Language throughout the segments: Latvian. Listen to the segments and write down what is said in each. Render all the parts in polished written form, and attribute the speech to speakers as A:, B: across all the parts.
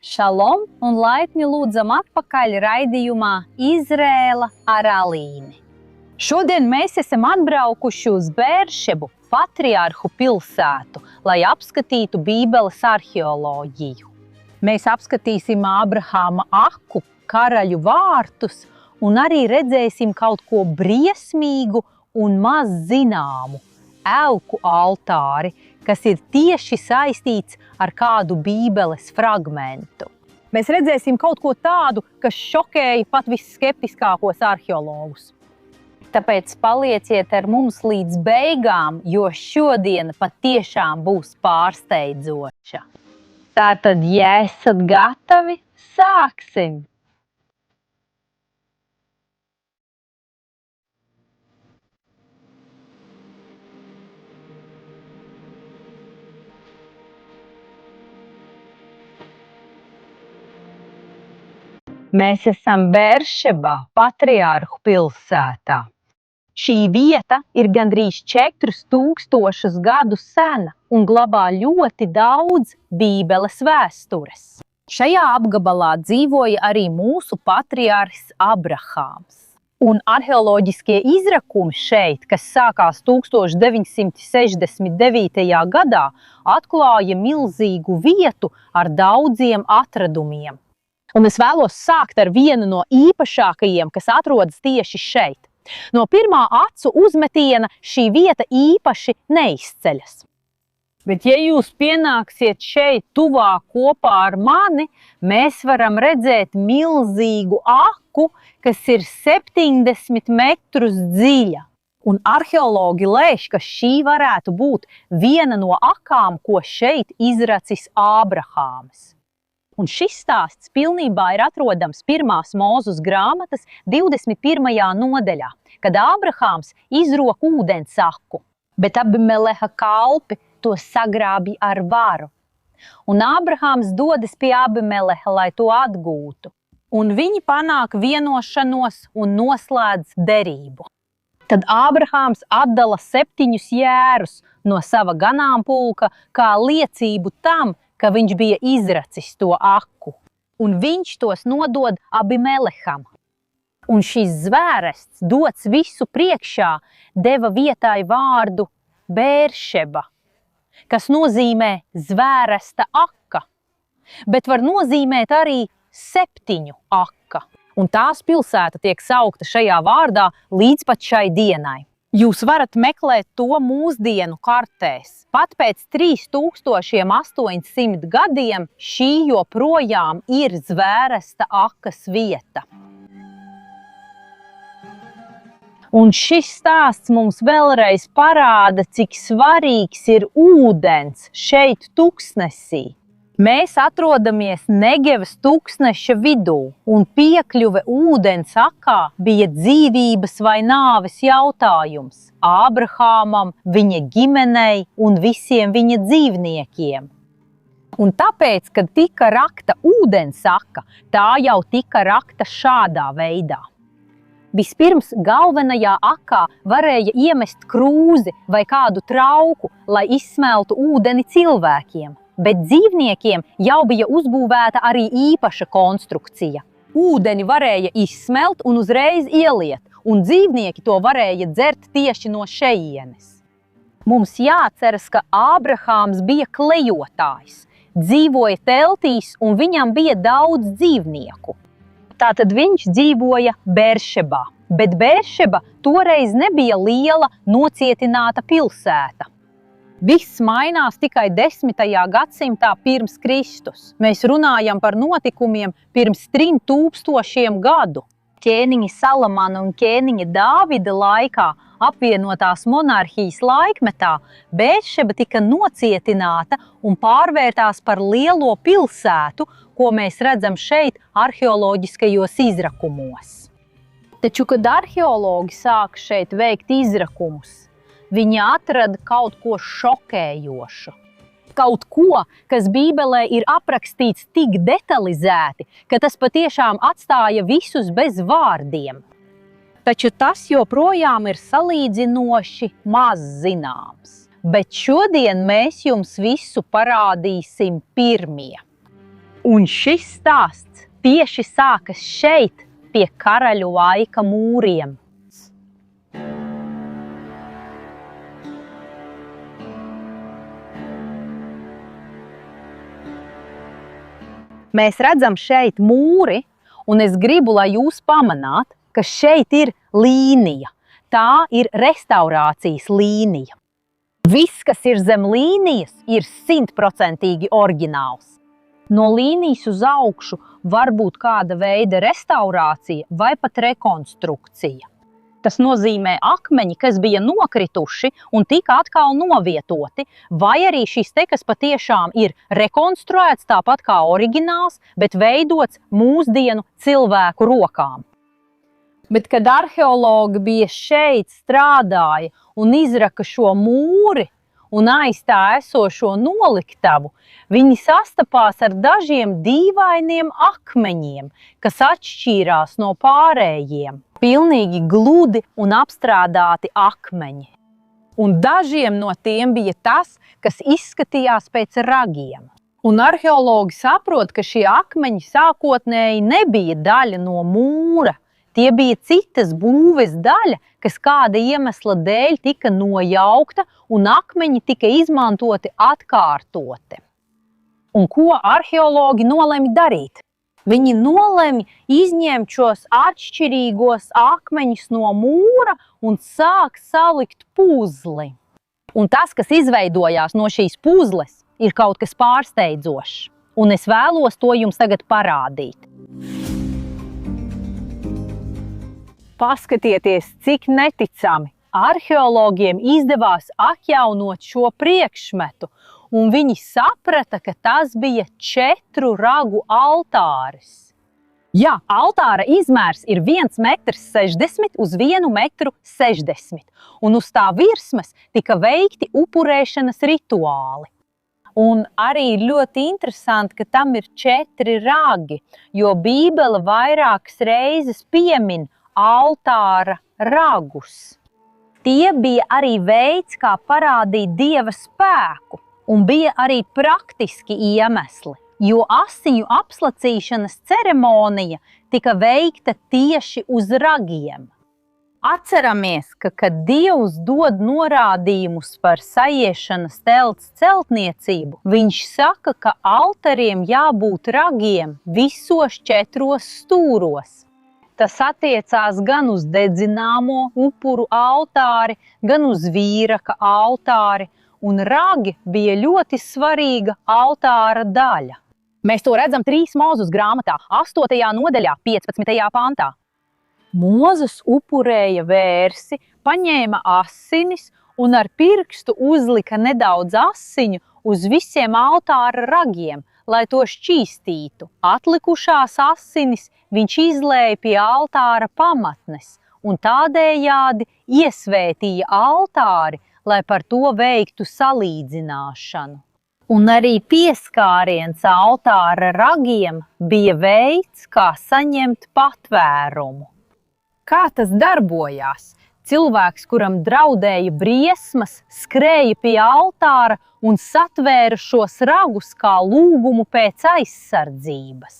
A: Šalom un laipni lūdzam atpakaļ raidījumā Izrēla ar Alīni. Šodien mēs esam atbraukuši uz Bēršebu, patriarhu pilsētu, lai apskatītu Bībeles arheoloģiju. Mēs apskatīsim Ābrahāma aku, karaļu vārtus un arī redzēsim kaut ko briesmīgu un maz zināmu – elku altāri, kas ir tieši saistīts ar kādu Bībeles fragmentu. Mēs redzēsim kaut ko tādu, kas šokēja pat visskeptiskākos arheologus. Tāpēc palieciet ar mums līdz beigām, jo šodiena patiešām būs pārsteidzoša. Tātad, ja esat gatavi, sāksim! Mēs esam Bēršebā, patriarhu pilsētā. Šī vieta ir gandrīz 4000 gadu sena un glabā ļoti daudz Bībeles vēstures. Šajā apgabalā dzīvoja arī mūsu patriarhs Abrahāms. Un arheoloģiskie izrakumi šeit, kas sākās 1969. gadā, atklāja milzīgu vietu ar daudziem atradumiem. Un es vēlos sākt ar vienu no īpašākajiem, kas atrodas tieši šeit. No pirmā acu uzmetiena šī vieta īpaši neizceļas. Bet ja jūs pienāksiet šeit tuvāk kopā ar mani, mēs varam redzēt milzīgu aku, kas ir 70 metrus dziļa. Un arheologi lēš, ka šī varētu būt viena no akām, ko šeit izracis Ābrahāms. Un šis stāsts pilnībā ir atrodams 1. Mūzes grāmatas 21. nodaļā, kad Ābrahāms izrok ūdens aku, bet Abimeleha kalpi to sagrābja ar varu. Un Ābrahāms dodas pie Abimeleha, lai to atgūtu. Un viņi panāk vienošanos un noslēdz derību. Tad Ābrahāms atdala 7 jērus no sava ganāmpulka kā liecību tam, ka viņš bija izracis to aku, un viņš tos nodod Abimeleham. Un šis zvērests, dots visu priekšā, deva vietai vārdu Bēršeba, kas nozīmē zvēresta aka, bet var nozīmēt arī 7 aka. Un tās pilsēta tiek saukta šajā vārdā līdz pat šai dienai. Jūs varat meklēt to mūsdienu kartēs. Pat pēc 3800 gadiem šī joprojām ir zvēresta akas vieta. Un šis stāsts mums vēlreiz parāda, cik svarīgs ir ūdens šeit tuksnesī. Mēs atrodamies Negevas tuksneša vidū, un piekļuve ūdens akā bija dzīvības vai nāves jautājums Ābrahāmam, viņa ģimenei un visiem viņa dzīvniekiem. Un tāpēc, kad tika rakta ūdens aka, tā jau tika rakta šādā veidā. Vispirms galvenajā akā varēja iemest krūzi vai kādu trauku, lai izsmeltu ūdeni cilvēkiem. Bet dzīvniekiem jau bija uzbūvēta arī īpaša konstrukcija. Ūdeni varēja izsmelt un uzreiz ieliet, un dzīvnieki to varēja dzert tieši no šejienes. Mums jāatceras, ka Ābrahāms bija klejotājs, dzīvoja teltīs un viņam bija daudz dzīvnieku. Tātad viņš dzīvoja Bēršebā, bet Bēršeba toreiz nebija liela, nocietināta pilsēta. Viss mainās tikai 10. gadsimtā pirms Kristus. Mēs runājam par notikumiem pirms 3000 gadu. Ķēniņa Salamana un ķēniņa Dāvida laikā, apvienotās monarhijas laikmetā, Bēršeba tika nocietināta un pārvērtās par lielo pilsētu, ko mēs redzam šeit arheoloģiskajos izrakumos. Taču, kad arheologi sāka šeit veikt izrakumus, viņi atrada kaut ko šokējošu. Kaut ko, kas Bībelē ir aprakstīts tik detalizēti, ka tas patiešām atstāja visus bez vārdiem. Taču tas joprojām ir salīdzinoši maz zināms. Bet šodien mēs jums visu parādīsim pirmie. Un šis stāsts tieši sākas šeit, pie karaļu laika mūriem. Mēs redzam šeit mūri, un es gribu, lai jūs pamanāt, ka šeit ir līnija. Tā ir restaurācijas līnija. Viss, kas ir zem līnijas, ir 100% oriģināls. No līnijas uz augšu var būt kāda veida restaurācija vai pat rekonstrukcija. Tas nozīmē akmeņi, kas bija nokrituši un tika atkal novietoti, vai arī šis te, kas patiešām ir rekonstruēts tāpat kā oriģināls, bet veidots mūsdienu cilvēku rokām. Bet, kad arheologi bija šeit, strādāja un izraka šo mūri un aiz tā esošo noliktavu, viņi sastapās ar dažiem dīvainiem akmeņiem, kas atšķīrās no pārējiem. Pilnīgi gludi un apstrādāti akmeņi. Un dažiem no tiem bija tas, kas izskatījās pēc ragiem. Un arheologi saprot, ka šie akmeņi sākotnēji nebija daļa no mūra. Tie bija citas būves daļa, kas kāda iemesla dēļ tika nojaukta un akmeņi tika izmantoti atkārtoti. Un ko arheologi nolemj darīt? Viņi nolemj izņemt šos atšķirīgos akmeņus no mūra un sāk salikt puzli. Un tas, kas izveidojās no šīs puzles, ir kaut kas pārsteidzošs. Un es vēlos to jums tagad parādīt. Paskatieties, cik neticami arheologiem izdevās atjaunot šo priekšmetu, un viņi saprata, ka tas bija 4 ragu altāris. Jā, altāra izmērs ir 1,60 m uz 1,60 m, un uz tā virsmas tika veikti upurēšanas rituāli. Un arī ļoti interesanti, ka tam ir 4 ragi, jo Bībele vairākas reizes piemin altāra ragus. Tie bija arī veids, kā parādīt Dieva spēku, un bija arī praktiski iemesli, jo asiņu apslacīšanas ceremonija tika veikta tieši uz ragiem. Atceramies, ka, kad Dievs dod norādījumus par sajiešanas telts celtniecību, viņš saka, ka altariem jābūt ragiem visos 4 stūros. Tas attiecās gan uz dedzināmo upuru altāri, gan uz vīraka altāri, un ragi bija ļoti svarīga altāra daļa. Mēs to redzam 3 Mūzes grāmatā, 8. nodaļā, 15. pantā. Mūzes upurēja vērsi, paņēma asinis un ar pirkstu uzlika nedaudz asiņu uz visiem altāra ragiem, lai to šķīstītu. Atlikušās asinis viņš izlēja pie altāra pamatnes un tādējādi iesvētīja altāri, lai par to veiktu salīdzināšanu. Un arī pieskāriens altāra ragiem bija veids, kā saņemt patvērumu. Kā tas darbojās? Cilvēks, kuram draudēja briesmas, skrēja pie altāra un satvēra šos ragus kā lūgumu pēc aizsardzības.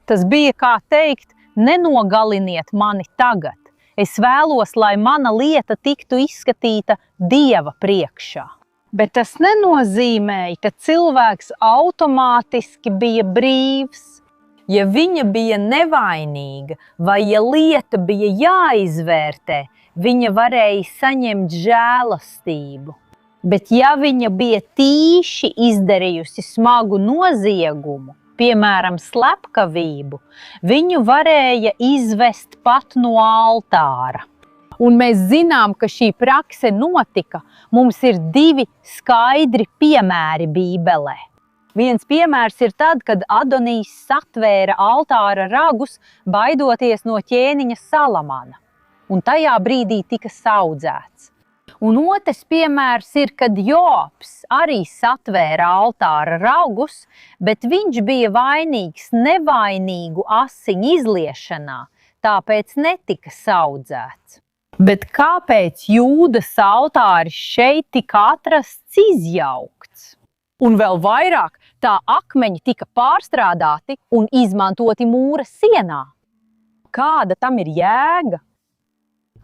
A: Tas bija kā teikt, nenogaliniet mani tagad. Es vēlos, lai mana lieta tiktu izskatīta Dieva priekšā. Bet tas nenozīmēja, ka cilvēks automātiski bija brīvs. Ja viņa bija nevainīga vai ja lieta bija jāizvērtē, viņa varēja saņemt žēlastību. Bet ja viņa bija tīši izdarījusi smagu noziegumu, piemēram, slepkavību, viņu varēja izvest pat no altāra. Un mēs zinām, ka šī prakse notika. Mums ir 2 skaidri piemēri Bībelē. Viens piemērs ir tad, kad Adonijs satvēra altāra ragus, baidoties no ķēniņa Salamana, un tajā brīdī tika saudzēts. Un otrs piemērs ir, kad Jobs arī satvēra altāra ragus, bet viņš bija vainīgs nevainīgu asiņu izliešanā, tāpēc netika saudzēts. Bet kāpēc Jūdas altāris šeit tika atrasts izjaukts? Un vēl vairāk, Tā akmeņi tika pārstrādāti un izmantoti mūra sienā. Kāda tam ir jēga?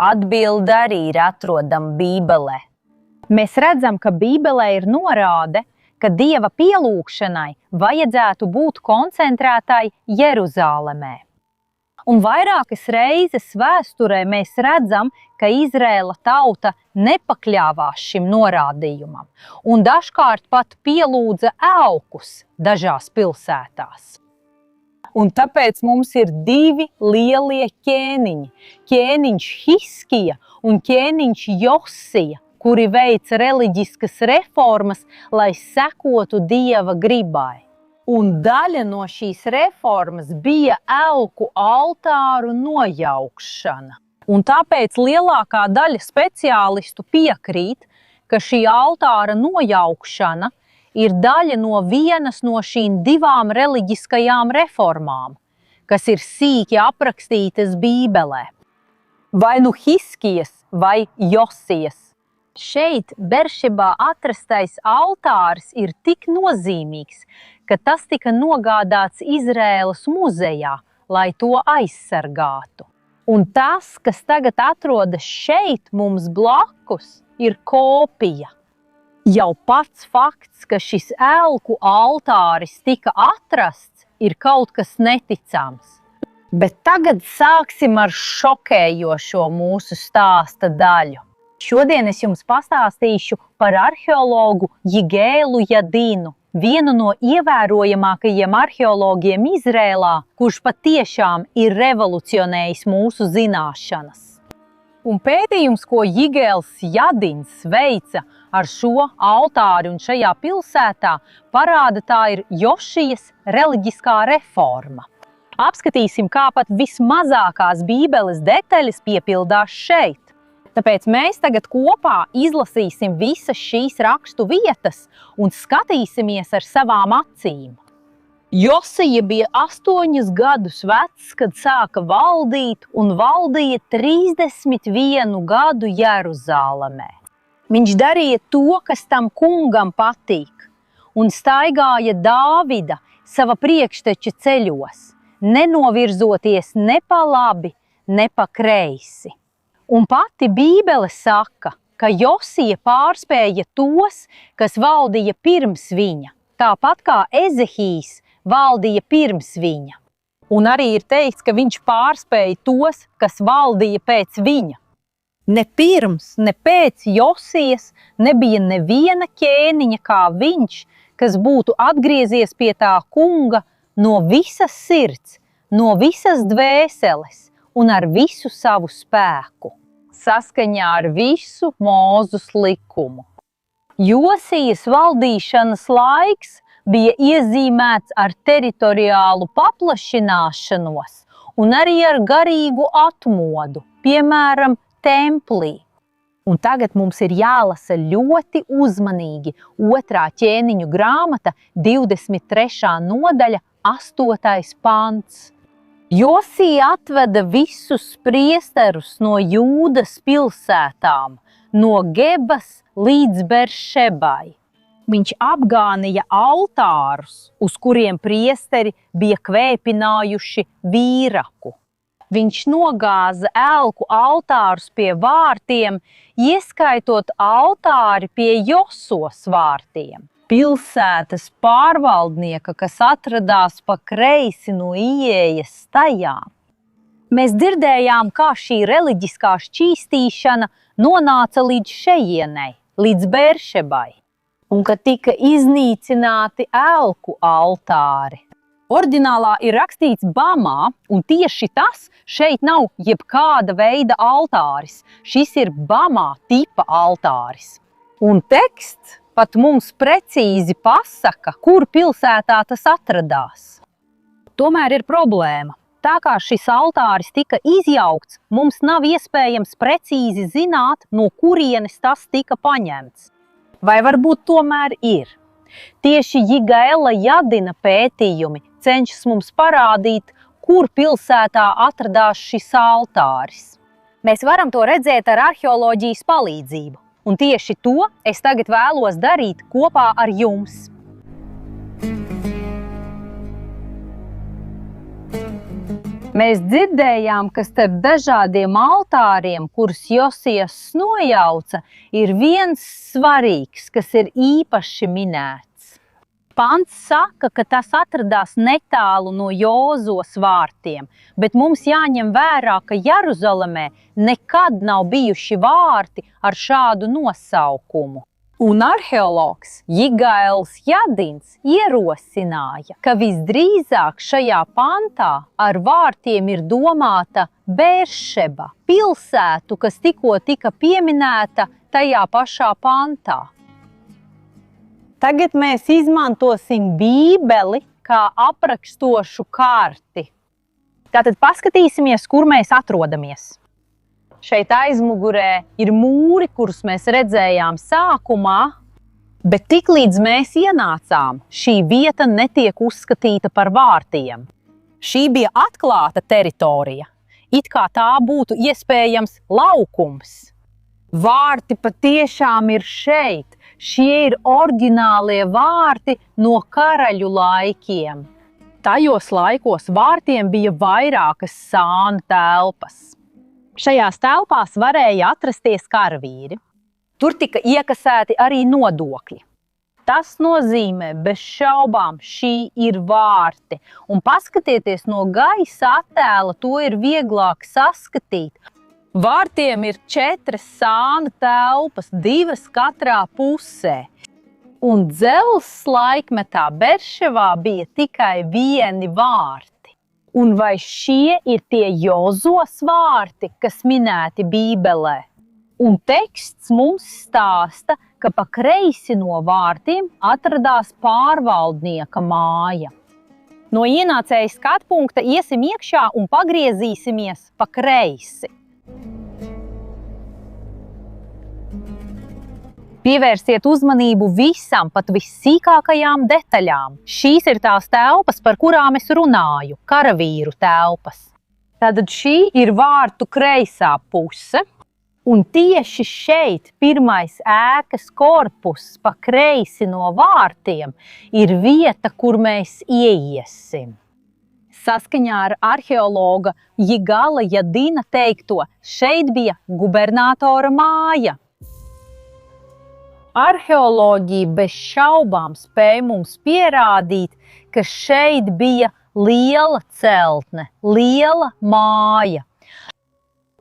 A: Atbilde arī ir atrodama Bībelē. Mēs redzam, ka Bībelē ir norāde, ka Dieva pielūgšanai vajadzētu būt koncentrētai Jeruzālemē. Un vairākas reizes vēsturē mēs redzam, ka Izraēla tauta nepakļāvās šim norādījumam un dažkārt pat pielūdza elkus dažās pilsētās. Un tāpēc mums ir divi lielie ķēniņi – ķēniņš Hiskija un ķēniņš Josija, kuri veica reliģiskas reformas, lai sekotu Dieva gribai. Un daļa no šīs reformas bija elku altāru nojaukšana. Un tāpēc lielākā daļa speciālistu piekrīt, ka šī altāra nojaukšana ir daļa no vienas no šīm divām reliģiskajām reformām, kas ir sīki aprakstītas Bībelē. Vai nu Hiskijas vai Josijas. Šeit Beršebā atrastais altārs ir tik nozīmīgs, ka tas tika nogādāts Izraēlas muzejā, lai to aizsargātu. Un tas, kas tagad atrodas šeit mums blakus, ir kopija. Jau pats fakts, ka šis elku altāris tika atrasts, ir kaut kas neticams. Bet tagad sāksim ar šokējošo mūsu stāsta daļu. Šodien es jums pastāstīšu par arheologu Jigēlu Jadinu, vienu no ievērojamākajiem arheologiem Izrēlā, kurš patiešām ir revolucionējis mūsu zināšanas. Un pētījums, ko Jigēls Jadins veica ar šo altāri un šajā pilsētā, parāda, tā ir Jošijas reliģiskā reforma. Apskatīsim, kā pat vismazākās Bībeles detaļas piepildās šeit. Tāpēc mēs tagad kopā izlasīsim visas šīs rakstu vietas un skatīsimies ar savām acīm. Josija bija 8 gadus vecs, kad sāka valdīt un valdīja 31 gadu Jeruzālemē. Viņš darīja to, kas tam kungam patīk, un staigāja Dāvida, sava priekšteča ceļos, nenovirzoties ne pa labi, ne pa kreisi. Un pati Bībele saka, ka Josija pārspēja tos, kas valdīja pirms viņa, tāpat kā Ezehijs valdīja pirms viņa. Un arī ir teikts, ka viņš pārspēja tos, kas valdīja pēc viņa. Ne pirms, ne pēc Josijas nebija neviena ķēniņa kā viņš, kas būtu atgriezies pie tā kunga no visas sirds, no visas dvēseles un ar visu savu spēku, saskaņā ar visu Mūzes likumu. Josijas valdīšanas laiks bija iezīmēts ar teritoriālu paplašināšanos un arī ar garīgu atmodu, piemēram, templī. Un tagad mums ir jālasa ļoti uzmanīgi 2. ķēniņu grāmata, 23. nodaļa, 8. pants. Josija atveda visus priesterus no Jūdas pilsētām, no Gebas līdz Beršebai. Viņš apgānīja altārus, uz kuriem priesteri bija kvēpinājuši vīraku. Viņš nogāza elku altārus pie vārtiem, ieskaitot altāri pie Josos vārtiem. Pilsētas pārvaldnieka, kas atradās pa kreisi no ieejas tajā. Mēs dzirdējām, kā šī reliģiskā šķīstīšana nonāca līdz šejienei, līdz Beršebai, un ka tika iznīcināti elku altāri. Orģinālā ir rakstīts Bamā, un tieši tas šeit nav jebkāda veida altāris. Šis ir Bamā tipa altāris. Un teksts pat mums precīzi pasaka, kur pilsētā tas atradās. Tomēr ir problēma. Tā kā šis altāris tika izjaukts, mums nav iespējams precīzi zināt, no kurienes tas tika paņemts. Vai varbūt tomēr ir? Tieši Jigēla Jadina pētījumi cenšas mums parādīt, kur pilsētā atradās šis altāris. Mēs varam to redzēt ar arheoloģijas palīdzību. Un tieši to es tagad vēlos darīt kopā ar jums. Mēs dzirdējām, ka starp dažādiem altāriem, kurus Josijas nojauca, ir viens svarīgs, kas ir īpaši minēts. Pants saka, ka tas atradās netālu no Jozos vārtiem, bet mums jāņem vērā, ka Jeruzalemē nekad nav bijuši vārti ar šādu nosaukumu. Un arheologs Jigails Jadins ierosināja, ka visdrīzāk šajā pantā ar vārtiem ir domāta Bēršeba, pilsētu, kas tikko tika pieminēta tajā pašā pantā. Tagad mēs izmantosim Bībeli kā aprakstošu karti. Tātad paskatīsimies, kur mēs atrodamies. Šeit aizmugurē ir mūri, kurus mēs redzējām sākumā, bet tiklīdz mēs ienācām, šī vieta netiek uzskatīta par vārtiem. Šī bija atklāta teritorija, it kā tā būtu iespējams laukums. Vārti patiešām ir šeit. Šie ir oriģinālie vārti no karaļu laikiem. Tajos laikos vārtiem bija vairākas sānu telpas. Šajās telpās varēja atrasties karavīri. Tur tika iekasēti arī nodokļi. Tas nozīmē, bez šaubām, šī ir vārti. Un paskatieties no gaisa attēla, to ir vieglāk saskatīt. Vārtiem ir 4 sānu telpas, 2 katrā pusē. Un dzelzs laikmetā Berševā bija tikai 1 vārti. Un vai šie ir tie Jozos vārti, kas minēti Bībelē? Un teksts mums stāsta, ka pa kreisi no vārtiem atradās pārvaldnieka māja. No ienācēja skatu punkta iesim iekšā un pagriezīsimies pa kreisi. Pievērsiet uzmanību visam, pat vissīkākajām detaļām. Šīs ir tās telpas, par kurām es runāju, karavīru telpas. Tātad šī ir vārtu kreisā puse, un tieši šeit pirmais ēkas korpus pa kreisi no vārtiem ir vieta, kur mēs ieiesim. Saskaņā ar arheologa Jigala Jadina teikto, šeit bija gubernatora māja. Arheoloģija bez šaubām spēja mums pierādīt, ka šeit bija liela celtne, liela māja.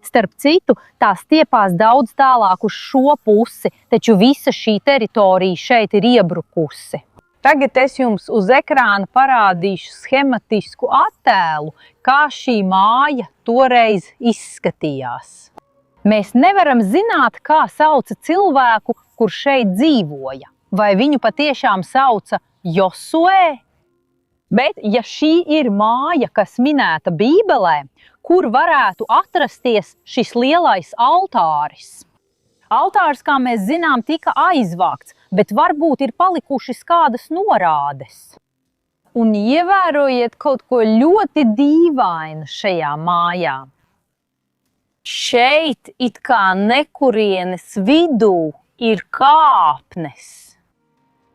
A: Starp citu, tā stiepās daudz tālāk uz šo pusi, taču visa šī teritorija šeit ir iebrukusi. Tagad es jums uz ekrāna parādīšu schematisku attēlu, kā šī māja toreiz izskatījās. Mēs nevaram zināt, kā sauca cilvēku, kurš šeit dzīvoja. Vai viņu patiešām sauca Josuē? Bet, ja šī ir māja, kas minēta Bībelē, kur varētu atrasties šis lielais altāris? Altārs, kā mēs zinām, tika aizvākts, bet varbūt ir palikušas kādas norādes. Un ievērojiet kaut ko ļoti dīvainu šajā mājā. Šeit it kā nekurienes vidū ir kāpnes.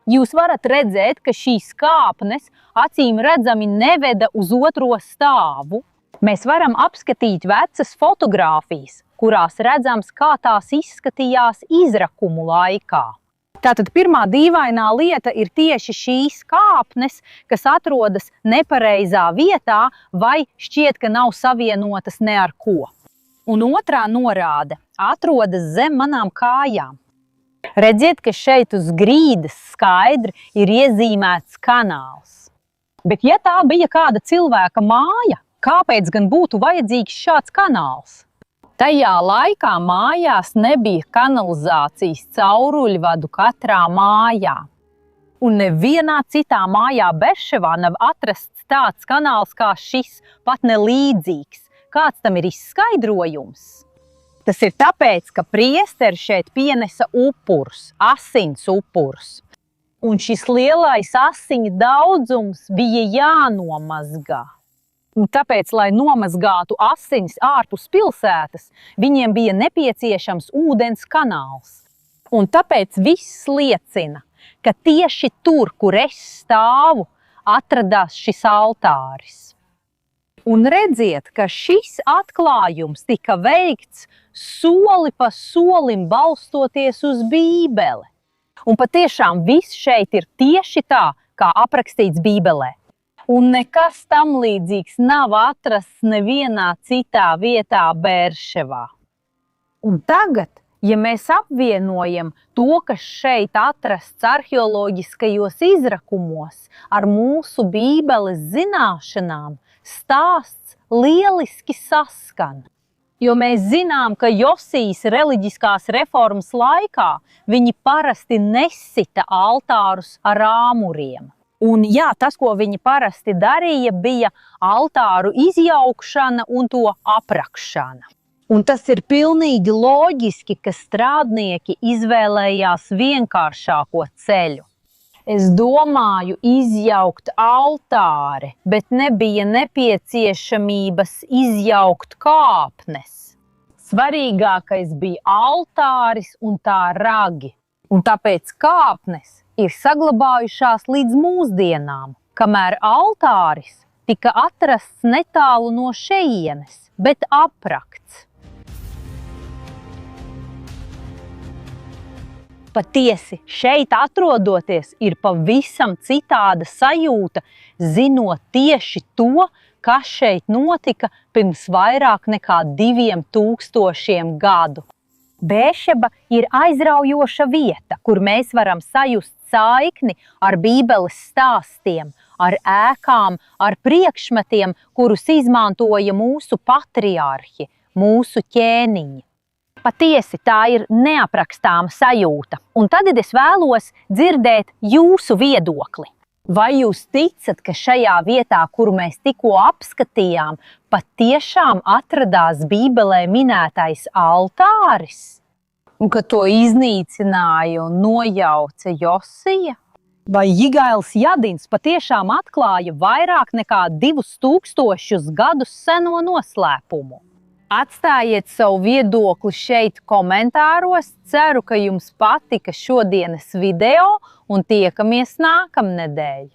A: Jūs varat redzēt, ka šīs kāpnes acīm redzami neveda uz otro stāvu. Mēs varam apskatīt vecas fotogrāfijas, kurās redzams, kā tās izskatījās izrakumu laikā. Tātad pirmā dīvainā lieta ir tieši šīs kāpnes, kas atrodas nepareizā vietā vai šķiet, ka nav savienotas ne ar ko. Un otrā norāde atrodas zem manām kājām. Redziet, ka šeit uz grīdas skaidri ir iezīmēts kanāls. Bet ja tā bija kāda cilvēka māja, kāpēc gan būtu vajadzīgs šāds kanāls? Tajā laikā mājās nebija kanalizācijas cauruļvadu katrā mājā. Un nevienā citā mājā Berševā nav atrasts tāds kanāls kā šis, pat ne līdzīgs. Kāds tam ir izskaidrojums? Tas ir tāpēc, ka priesteri šeit pienesa upurus, asins upurus. Un šis lielais asiņu daudzums bija jānomazgā. Un tāpēc, lai nomazgātu asinis ārpus pilsētas, viņiem bija nepieciešams ūdens kanāls. Un tāpēc viss liecina, ka tieši tur, kur es stāvu, atradās šis altāris. Un redziet, ka šis atklājums tika veikts soli pa solim balstoties uz Bībeli. Un patiešām viss šeit ir tieši tā, kā aprakstīts Bībelē. Un nekas tam līdzīgs nav atrasts nevienā citā vietā Bērševā. Un tagad, ja mēs apvienojam to, kas šeit atrasts arheoloģiskajos izrakumos, ar mūsu Bībeles zināšanām, stāsts lieliski saskan. Jo mēs zinām, ka Josijas reliģiskās reformas laikā viņi parasti nesita altārus ar āmuriem. Un jā, tas, ko viņi parasti darīja, bija altāru izjaukšana un to aprakšana. Un tas ir pilnīgi loģiski, ka strādnieki izvēlējās vienkāršāko ceļu. Es domāju izjaukt altāri, bet nebija nepieciešamības izjaukt kāpnes. Svarīgākais bija altāris un tā ragi. Un tāpēc kāpnes ir saglabājušās līdz mūsdienām, kamēr altāris tika atrasts netālu no šejienes, bet aprakts. Patiesi, šeit atrodoties ir pavisam citāda sajūta, zinot tieši to, kas šeit notika pirms vairāk nekā 2000 gadu. Bērševa ir aizraujoša vieta, kur mēs varam sajust saikni ar Bībeles stāstiem, ar ēkām, ar priekšmetiem, kurus izmantoja mūsu patriarhi, mūsu ķēniņi. Patiesi, tā ir neaprakstāma sajūta, un tad es vēlos dzirdēt jūsu viedokli. Vai jūs ticat, ka šajā vietā, kuru mēs tikko apskatījām, patiešām atradās Bībelē minētais altāris? Un ka to iznīcināja un nojauca Josija? Vai Jigails Jadins patiešām atklāja vairāk nekā 2000 gadus seno noslēpumu? Atstājiet savu viedokli šeit komentāros. Ceru, ka jums patika šodienas video un tiekamies nākamnedēļ.